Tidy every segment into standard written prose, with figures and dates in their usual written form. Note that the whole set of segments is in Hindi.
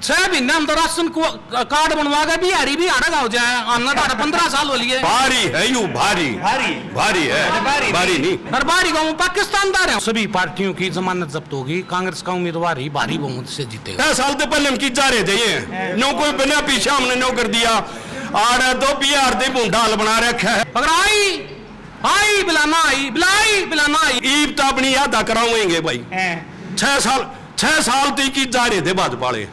6 महीने हम तो राशन कार्ड बनवा के बिहारी भी आड़ा गाँव जाए आना 15 साल हो लिए। भारी है यू भारी भारी भारी है भारी नहीं हर बारी गाँव पाकिस्तान दार है। सभी पार्टियों की जमानत जब्त होगी, कांग्रेस का उम्मीदवार ही भारी बहुमत से जीतेगा। 10 साल तो पहले हम की जा रहे थे ये नो कोई बिना पीछे हमने नो कर दिया आड़ तो बिहार दे बूंदाल बना रखा है। अगर आई बिलाना आई बिलाना आई ईब तो अपनी यादा कराएंगे भाई। 6 साल तक की जा रहे थे भाजपा वाले।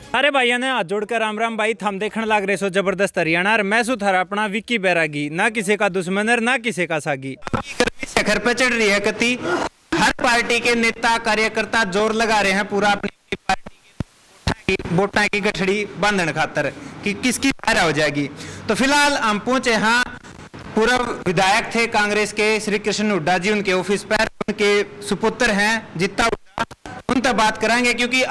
सारे भाइयों ने हाथ जोड़कर राम राम भाई, थम देखने लग रहे सो जबरदस्त हरियाणा और मैं सुथारा अपना विक्की बैरागी, ना किसी का दुश्मन है ना किसी का सागी। शिखर पे चढ़ रही है कति, हर पार्टी के नेता कार्यकर्ता जोर लगा रहे हैं पूरा अपनी पार्टी की वोटा की गठड़ी बांधने खातर कि किसकी फायदा हो जाएगी। तो फिलहाल हम पहुंचे हाँ, पूर्व विधायक थे कांग्रेस के श्री कृष्ण हुड्डा जी, उनके ऑफिस पर, उनके सुपुत्र हैं जित्ता हुड्डा, उनसे बात कराएंगे क्योंकि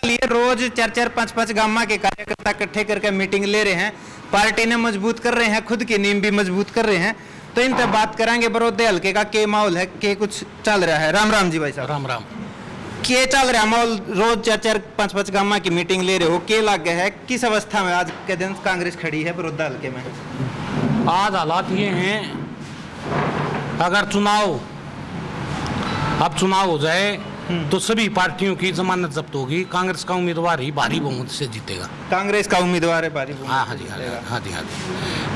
लिए रोज 4-5 गामा के कार्यकर्ता इकट्ठे करके मीटिंग ले रहे हैं, पार्टी ने मजबूत कर रहे हैं, खुद की नींव भी मजबूत कर रहे हैं। तो इनसे बात कराएंगे बड़ौदे हल्के का के माहौल है, के कुछ चल रहा है। राम राम जी भाई साहब। राम राम। के चल रहा माहौल, रोज 4-5 गामा की मीटिंग ले रहे हो, के लागे है, किस अवस्था में आज के दिन कांग्रेस खड़ी है बड़ौदा हल्के में? आज हालात ये हैं, अगर चुनाव हो जाए तो सभी पार्टियों की जमानत जब्त होगी, कांग्रेस का उम्मीदवार ही भारी बहुमत से जीतेगा। कांग्रेस का उम्मीदवार है भारी? हाँ जी।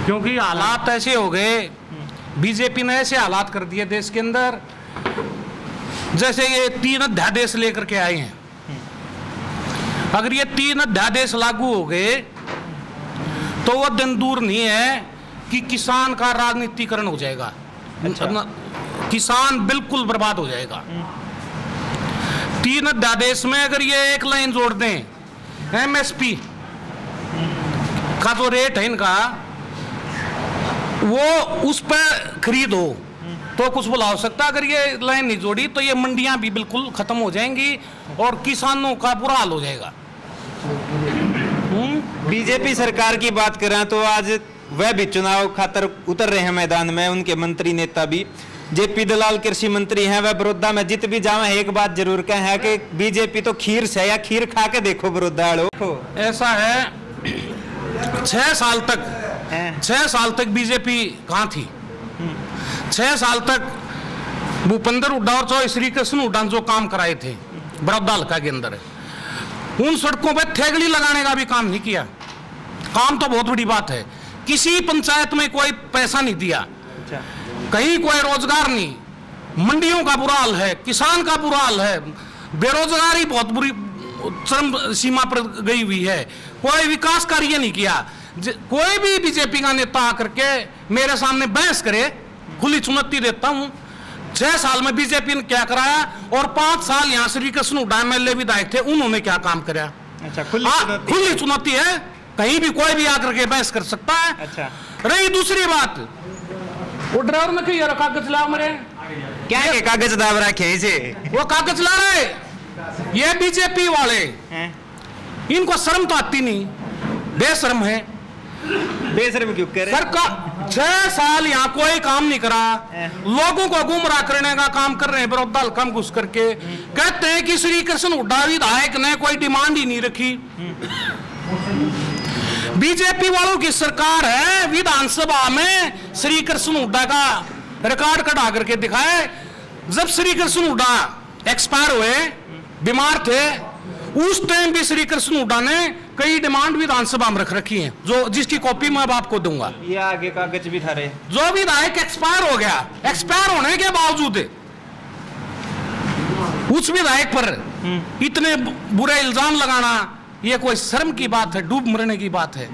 क्योंकि हालात ऐसे हो गए, बीजेपी ने ऐसे हालात कर दिए देश के अंदर, जैसे ये 3 अध्यादेश लेकर के आए हैं। अगर ये 3 अध्यादेश लागू हो गए तो वो दिन दूर नहीं है कि किसान का राजनीतिकरण हो जाएगा। अच्छा। किसान बिल्कुल बर्बाद हो जाएगा। 3 अध्यादेश में अगर ये एक लाइन जोड़ दें, एमएसपी का जो रेट है इनका, वो उस पर खरीद हो तो कुछ बुला हो सकता। अगर ये लाइन नहीं जोड़ी तो ये मंडियां भी बिल्कुल खत्म हो जाएंगी और किसानों का बुरा हाल हो जाएगा। बीजेपी सरकार की बात करें तो आज वह भी चुनाव खातर उतर रहे हैं मैदान में, उनके मंत्री नेता भी। जेपी दलाल कृषि मंत्री हैं, वह बड़ौदा में जित भी जावे एक बात जरूर कहें है कि बीजेपी तो खीर से या खीर खा के देखो बड़ौदा वालों। ऐसा है, 6 साल तक बीजेपी कहाँ थी? 6 साल तक भूपेंद्र हुड्डा और श्री कृष्ण हुड्डा जो काम कराए थे बड़ौदा हल्का के अंदर, उन सड़कों पर थैगली लगाने का भी काम नहीं किया। काम तो बहुत बड़ी बात है, किसी पंचायत में कोई पैसा नहीं दिया, कहीं कोई रोजगार नहीं, मंडियों का बुरा हाल है, किसान का बुरा हाल है, बेरोजगारी बहुत बुरी चरम सीमा पर गई हुई है, कोई विकास कार्य नहीं किया। कोई भी बीजेपी का नेता आकर के मेरे सामने बहस करे, खुली चुनौती देता हूं, 6 साल में बीजेपी ने क्या कराया और 5 साल यहाँ श्री कृष्ण हुड्डा एमएलए विधायक थे, उन्होंने क्या काम कराया? अच्छा, खुली चुनौती है, कहीं भी कोई भी आकर के बहस कर सकता है। अच्छा। रही दूसरी बात, वो ड्राइवर में क्यों कागज ला मेरे, क्या है कागज दाब रखे इसे? वो कागज ला रहे, ये बीजेपी वाले, इनको शर्म तो आती नहीं, बेशर्म है। बेशर्म क्यों कह रहे? सरकार 6 साल यहाँ कोई काम नहीं करा, लोगों को गुमराह करने का काम कर रहे हैं बड़ौदा हल्का में घुस करके। कहते हैं कि श्री कृष्ण हुड्डा विधायक ने कोई डिमांड ही नहीं रखी। बीजेपी वालों की सरकार है, विधानसभा में श्री कृष्ण हुड्डा का रिकॉर्ड कटा करके दिखाए। जब श्री कृष्ण हुड्डा एक्सपायर हुए, बीमार थे, उस टाइम भी श्री कृष्ण हुड्डा ने कई डिमांड विधानसभा में रख रखी हैं, जो जिसकी कॉपी मैं आपको दूंगा। ये आगे कागज भी था रे। जो विधायक एक्सपायर हो गया, एक्सपायर होने के बावजूद उस विधायक पर इतने बुरे इल्जाम लगाना, ये कोई शर्म की बात है? डूब मरने की बात है।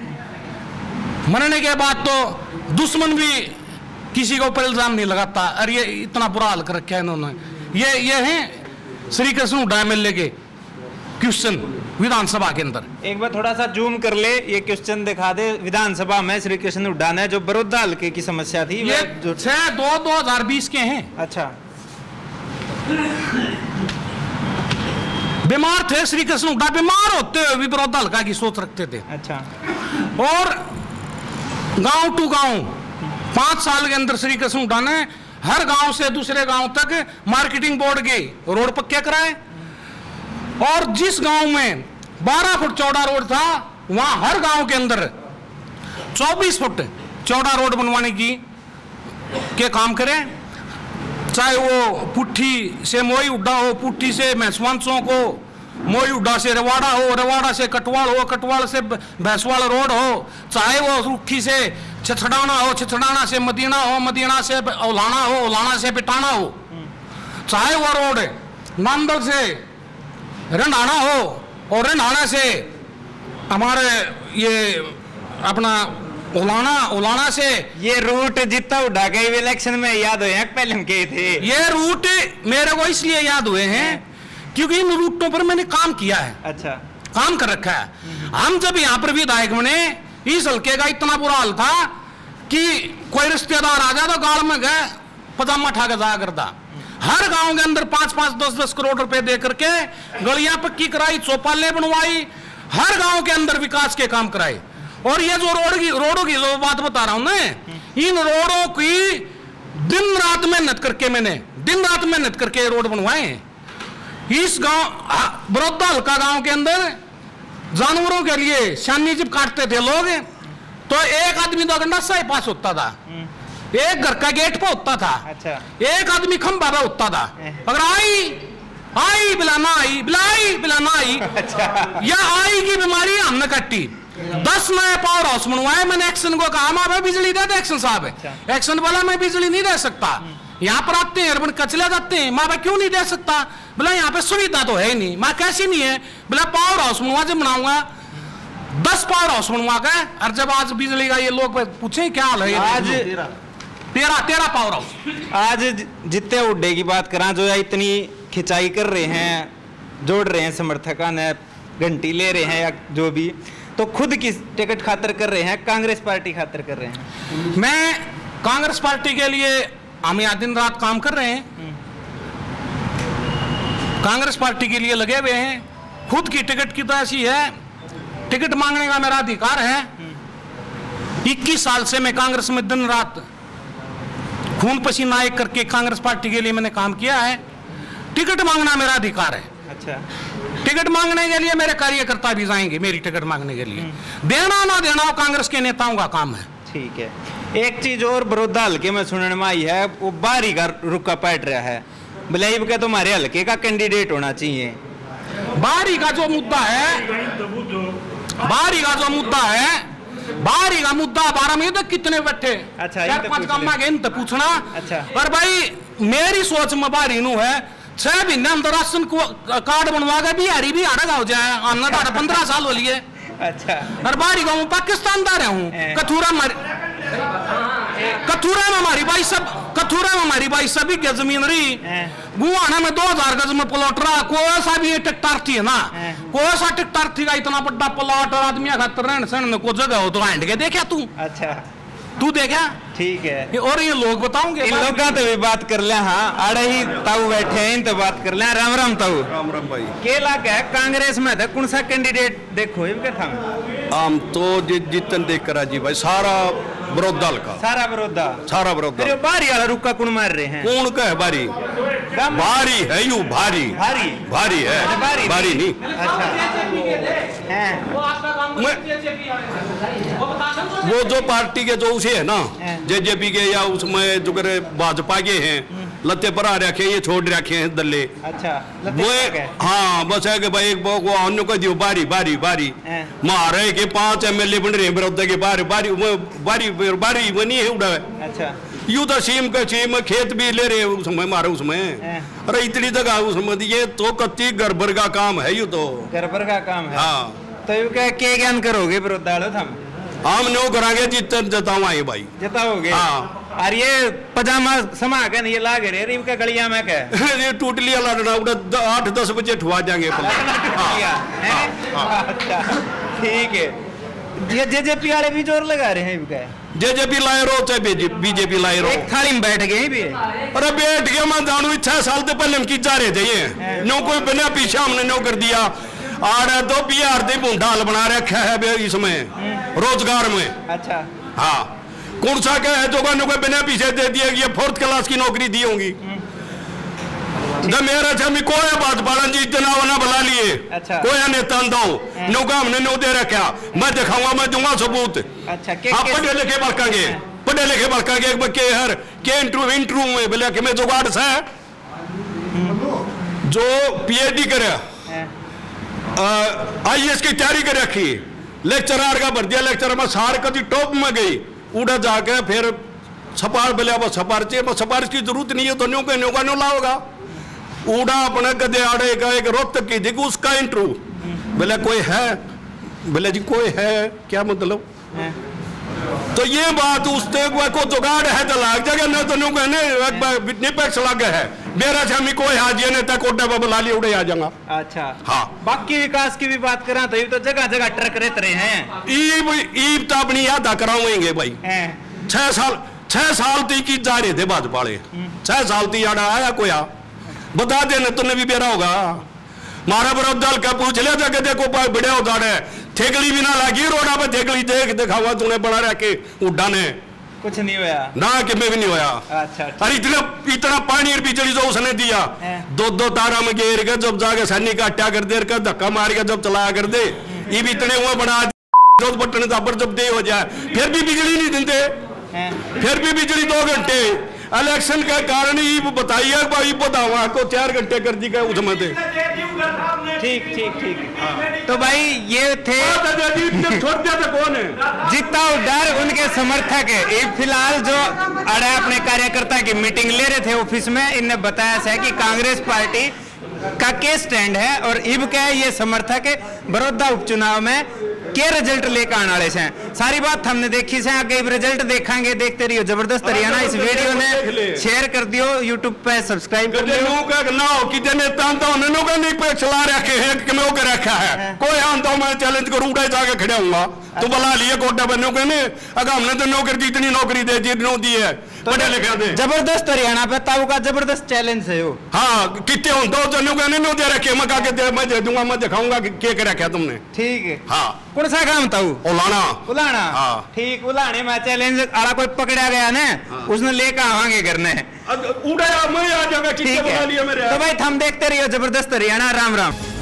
मरने के बाद तो दुश्मन भी किसी के ऊपर इल्जाम नहीं लगाता। अरे ये इतना बुरा हाल कर रखा है इन्होंने। ये है श्री कृष्ण हुड्डा एमएलए के क्वेश्चन विधानसभा के अंदर। एक बार थोड़ा सा जूम कर ले, ये क्वेश्चन दिखा दे। विधानसभा में श्री कृष्ण हुड्डा ने जो बड़ौदा हल्के की समस्या थी, ये 6/2/2020 के हैं। अच्छा। बीमार थे श्री कृष्ण हुड्डा, बीमार होते हुए भी बड़ौदा हल्का की सोच रखते थे। अच्छा। और गांव टू गांव 5 साल के अंदर श्री कृष्ण हुड्डा ने हर गांव से दूसरे गांव तक मार्केटिंग बोर्ड के रोड पक्के कराए, और जिस गांव में 12 फुट चौड़ा रोड था वहां हर गांव के अंदर 24 फुट चौड़ा रोड बनवाने के काम करें। चाहे वो पुट्ठी से मोई उड्डा हो, पुट्ठी से मैसवांसों को, मोई उड्डा से रवाड़ा हो, रवाड़ा से कटवाल हो, कटवाल से भैंसवाल रोड हो, चाहे वो रुखी से छछड़ाना हो, छछड़ाना से मदीना हो, मदीना से औलाना हो, औलाना से पिटाना हो, चाहे वो रोड नांदल से रंडाना हो और रंडाना से हमारे ये अपना उलाना से। ये रूट जितना उड़ा गए इलेक्शन में याद हुए हैं, पहले हम गए थे। ये रूट मेरे को इसलिए याद हुए हैं क्योंकि इन रूटों पर मैंने काम किया है। अच्छा, काम कर रखा है। हम जब यहाँ पर विधायक बने इस हल्के का इतना बुरा हाल था कि कोई रिश्तेदार आ जाए तो गाड़ में गए पजामा ठा के जाया करता। हर गांव के अंदर 5-5, 10-10 करोड़ रुपए दे करके गलियां पक्की कराई, चौपाले बनवाई, हर गांव के अंदर विकास के काम कराए। और ये जो रोडों की जो बात बता रहा हूं ना, इन रोडों की दिन रात मेहनत करके मैंने दिन रात मेहनत करके रोड बनवाए हैं। इस गांव बड़ौदा हल्का गांव के अंदर जानवरों के लिए शानी जब काटते थे लोग तो एक आदमी 2 घंटा से पास होता था, एक घर का गेट पे होता था। अच्छा। एक आदमी खंभा पे होता था। अगर आई बिलाना आई, बिलाई बिलाना आई। अच्छा। या आई की बीमारी हमने कट्टी। 10 नए पावर हाउस बनवाए। मैंने एक्शन को कहा माँ बिजली दे दे एक्शन साहब। एक्शन बोला मैं बिजली नहीं दे सकता, यहाँ पर आते हैं अर्बन कचले जाते हैं। माँ क्यों नहीं दे सकता? बोला यहाँ पे सुविधा तो है नहीं। माँ कैसी नहीं है? बोला पावर हाउस बनवा जब बनाऊंगा 10 पावर हाउस बनवा के। और जब आज बिजली का ये लोग पूछे क्या हाल है, आज 13 पावर हाउस। आज जितने उड्डे की बात करा जो इतनी खिंचाई कर रहे हैं, जोड़ रहे हैं समर्थकों ने, घंटी ले रहे हैं या जो भी, तो खुद किस टिकट खातर कर रहे हैं? कांग्रेस पार्टी खातर कर रहे हैं। मैं कांग्रेस पार्टी के लिए हम यहाँ दिन रात काम कर रहे हैं, कांग्रेस पार्टी के लिए लगे हुए हैं। खुद की टिकट की तो ऐसी है, टिकट मांगने का मेरा अधिकार है। 21 साल से मैं कांग्रेस में दिन रात खून पसीना एक करके कांग्रेस पार्टी के लिए मैंने काम किया है। टिकट मांगना मेरा अधिकार है। अच्छा। टिकट मांगने के लिए मेरे कार्यकर्ता भी जाएंगे मेरी टिकट मांगने के लिए। देना ना देना वो कांग्रेस के नेताओं का काम है। ठीक है। एक चीज और बड़ौदा हल्के में सुनने में आई है, वो बाहरी का रुका पैट रहा है। बलेब के तुम्हारे हल्के का कैंडिडेट होना चाहिए। बाहरी का जो मुद्दा है, बाहरी का जो मुद्दा है, बाहरी का मुद्दा 12 में तो कितने बैठे। अच्छा, 4-5 काम में इन पूछना। अच्छा। पर भाई मेरी सोच में बाहरी नु है 6 महीने अंदर राशन कार्ड बनवा के बिहारी भी आड़ा हो जाए। आना 15 साल हो लिए। अच्छा। और बाहरी गाँव पाकिस्तान दा रहा हूँ। कथूरा में हमारी भाई सब, कथूरा में हमारी भाई सभी की जमीन रही। गुआना में 2000 गज में प्लॉट रहा। कोई सा भी टेक्टर थी ना, कोई सा टेक्टर थी का इतना बड़ा प्लॉट और आदमी खातर रहने सहने को जगह हो तो हैंड के देखा तू? अच्छा, तू देखा? ठीक है। और ये लोग बताओगे, इन लोग का तो भी बात कर ले। हाँ, आड़े ही ताऊ बैठे हैं, इन तो बात कर ले। राम राम ताऊ। राम राम भाई। केला क्या कांग्रेस में था? कौन सा कैंडिडेट देखो इनके था? हम तो जितन देख कर जी भाई सारा बड़ौदा का, सारा बड़ौदा, सारा बड़ौदा। फिर बारी वाला रुक्का कौन मार रहे हैं? कौन का है बारी? भारी है यू, भारी भारी भारी है। अच्छा, भारी नहीं। अच्छा है। वो जो पार्टी के जो उसे है ना, जेजेपी के या उसमें जो करे भाजपा के हैं, लत्ते पर आ रखे, ये छोड़ रखे हैं दल्ले। अच्छा, वो हाँ बस है कि भाई एक अन्य को दियो बारी बारी बारी मारे के 5 MLA बन रहे हैं बड़ौदा के। बारी बारी बारी बारी बनी है उड़ा। अच्छा। यूं तो सीम का सीम खेत भी ले रहे उसमें मारे उसमें। अरे इतनी जगह उसमें ये तो कत्ती गड़बड़ का काम है। यू तो गड़बड़ का काम है। हाँ। तो यू क्या ज्ञान करोगे बड़ौदा हम नो करांगे जितन जतावा है भाई, जताओगे। हाँ। और ये पजामा समा के नहीं लागे रे रिम का गलिया में क्या ये टूट लिया लड़ना 8-10 बजे ठुआ जाएंगे। अच्छा, ठीक है। ये जेजेपी वाले भी जोर लगा रहे हैं क्या? जेजेपी लाए रो चाहे बीजेपी लाए रो, एक थाली में बैठ गए भी। अरे बैठ गया मैं जानू 6 साल से पहले हम की जा रहे थे। नो कोई बिना पीछे हमने नो कर दिया। और 2 बिहार दे भूडाल बना रखा है इसमें रोजगार में। अच्छा। हाँ, कौन सा क्या है जो को बिना पीछे दे दिया कि 4th क्लास की नौकरी दी होंगी। जब मेरा छमी कोई भाजपा जी इतना वना बुला लिए अच्छा। कोई नेता दो नौका हमने नो दे रखा मैं दिखाऊंगा मैं दूंगा सबूत अच्छा आप पढ़े लिखे बड़कांगे पढ़े लिखे बड़कांगे एक बच्चे हर के इंटरव्यू में बोले कि मैं जुगाड़ से जो पीएचडी करे आईएएस की तैयारी कर रखी लेक्चरार का भर दिया लेक्चर में सार कभी टॉप में गई उड़ा जाके फिर छपार बोले वो छपार की जरूरत नहीं है तो न्यू का न्यू लाओगा उड़ा अपने गधे आड़े का एक रोहतक की देखो उसका इंटरव्यू बोले कोई है बोले जी कोई है क्या मतलब तो ये बात उसने को जुगाड़ है तो लाग जाएगा नहीं तो न्यू कहने निपेक्ष लग है मेरा छमी कोई हाजिए नेता कोटा पर बुला लिया उड़े आ जाऊंगा अच्छा हाँ बाकी विकास की भी बात करें तो ये तो जगह जगह ट्रक रहते रहे हैं ईब तो अपनी याद कराएंगे भाई 6 साल तक की जा रहे थे भाजपा वाले 6 साल तक याद आया कोई बता देना तुमने भी बेरा होगा मारा बरोध दल का पूछ लिया था कि देखो बड़े उदाड़ है थेगली भी ना लगी रोड़ा पे थेगली देख दिखावा तूने बड़ा रह के उड्डा ने कुछ नहीं होया ना कि मैं भी नहीं होया अच्छा अरे इतना पानी और बिजली जो उसने दिया 2 तारा में घेर के जब जाके सैनिक का अट्टा कर दे धक्का मार के जब चलाया कर दे ये भी इतने हुए बना बटन दाबर जब दे हो जाए फिर भी बिजली नहीं देते फिर भी बिजली 2 घंटे इलेक्शन के कारण ही बताइए भाई बतावा को 4 घंटे कर दी गए उसमें थे ठीक ठीक ठीक तो भाई ये थे छोड़ दिया था कौन है जीता उड्डार उनके समर्थक है ये फिलहाल जो अड़े अपने कार्यकर्ता की मीटिंग ले रहे थे ऑफिस में इन्हें बताया है कि कांग्रेस पार्टी का क्या स्टैंड है और इब क्या ये समर्थक है बड़ौदा उपचुनाव में क्या रिजल्ट लेकर आने वाले हैं सारी बात हमने देखी से आगे रिजल्ट देखेंगे देखते रहियो जबरदस्त हरियाणा इस वीडियो ने शेयर कर दियो यूट्यूब पे सब्सक्राइब कर दियो ना कितने नेता नहीं पे चला रखे हैं कि मैं कर रखा है कोई आंता मैं चैलेंज करूँ उड़ा जाके खड़ा हूँगा तो बुला लिए कोटा बनने कहने अगर हमने तो नौकरी दी इतनी नौकरी दे दी है पढ़े लिखे थे जबरदस्त हरियाणा पे ताऊ का जबरदस्त चैलेंज है वो हाँ कितने होता तो कहने नो दे रखे मैं मैं दे दूंगा मैं दिखाऊंगा क्या कर रखा तुमने ठीक है हाँ कौन सा काम ताऊ उलाना हाँ ठीक उलाने में चैलेंज आड़ा कोई पकड़ा गया ना उसने लेकर आवांगे करने उड़ा मैं आ जाऊंगा ठीक है तो भाई हम देखते रहिए जबरदस्त हरियाणा राम राम।